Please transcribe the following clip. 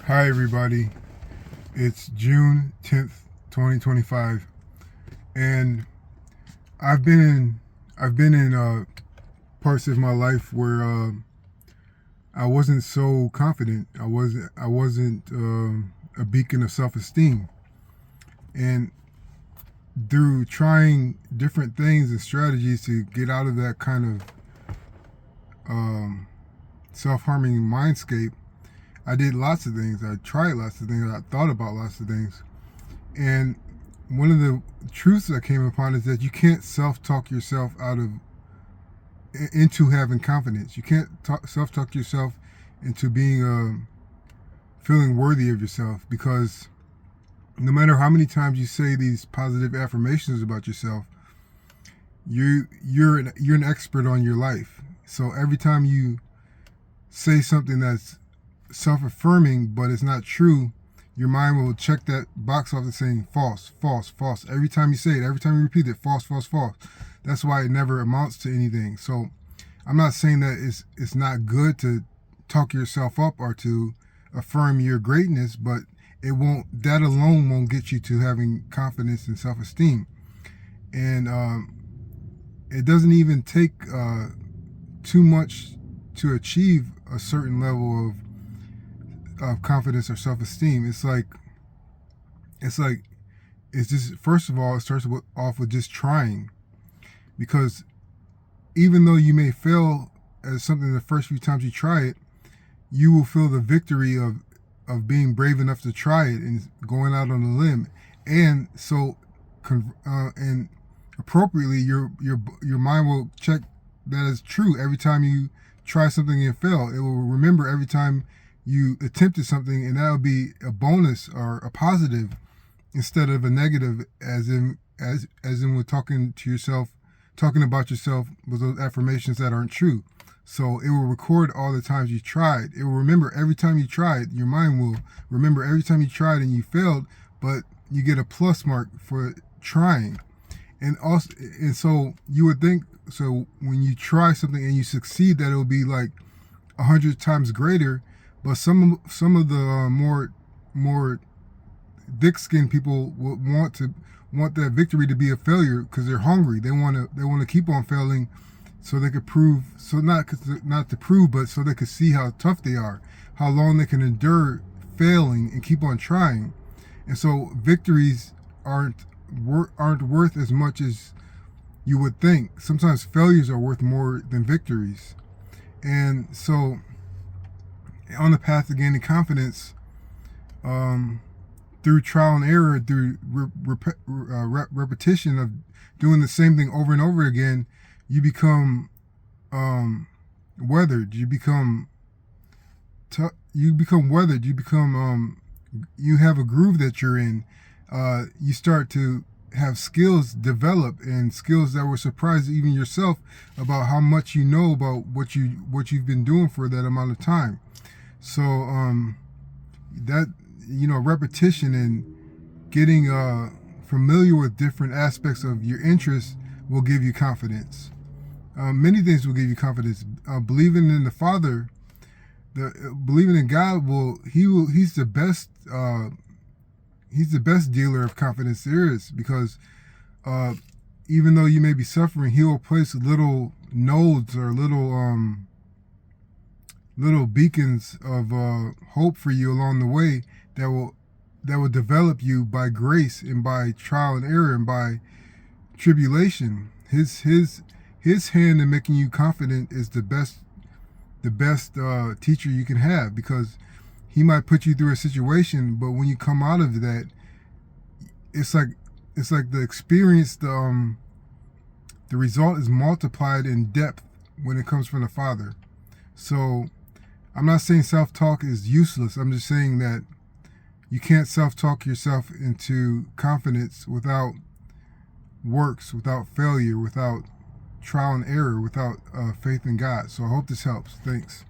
Hi everybody, it's June 10th, 2025, and I've been in parts of my life where I wasn't so confident. I wasn't a beacon of self-esteem, and through trying different things and strategies to get out of that kind of self-harming mindscape, I did lots of things. I tried lots of things. I thought about lots of things. And one of the truths I came upon is that you can't self-talk yourself into having confidence. You can't self-talk yourself into being feeling worthy of yourself, because no matter how many times you say these positive affirmations about yourself, you're an expert on your life. So every time you say something that's self-affirming but it's not true, your mind will check that box off and saying false, false, false. Every time you say it, every time you repeat it, false, false, false. That's why it never amounts to anything. So I'm not saying that it's not good to talk yourself up or to affirm your greatness, but that alone won't get you to having confidence and self-esteem. And it doesn't even take too much to achieve a certain level of confidence or self-esteem. It's just, first of all, it starts off with just trying, because even though you may fail at something the first few times you try it, you will feel the victory of being brave enough to try it and going out on a limb. And so and appropriately, your mind will check that as true every time you try something and fail. It will remember every time you attempted something, and that will be a bonus or a positive instead of a negative, as in we're talking about yourself with those affirmations that aren't true. So it will record all the times you tried. It will remember every time you tried. Your mind will remember every time you tried and you failed, but you get a plus mark for trying. And so you would think, so when you try something and you succeed, that it will be like 100 times greater. But some of the more thick-skinned people would want that victory to be a failure, because they're hungry. They want to keep on failing, so they could prove. So not to prove, but so they could see how tough they are, how long they can endure failing and keep on trying. And so victories aren't worth as much as you would think. Sometimes failures are worth more than victories. And so, on the path to gaining confidence, through trial and error, through repetition of doing the same thing over and over again, you become weathered. You become weathered. You have a groove that you're in. You start to have skills develop, and skills that will surprise even yourself about how much you know about what you've been doing for that amount of time. So that, repetition and getting familiar with different aspects of your interests will give you confidence. Many things will give you confidence. Believing in the Father, believing in God he's the best. He's the best dealer of confidence there is, because even though you may be suffering, he will place little nodes or little beacons of hope for you along the way that will develop you by grace and by trial and error and by tribulation. His hand in making you confident is the best teacher you can have, because he might put you through a situation, but when you come out of that, it's like the experience, the result is multiplied in depth when it comes from the Father. So I'm not saying self-talk is useless. I'm just saying that you can't self-talk yourself into confidence without works, without failure, without trial and error, without faith in God. So I hope this helps. Thanks.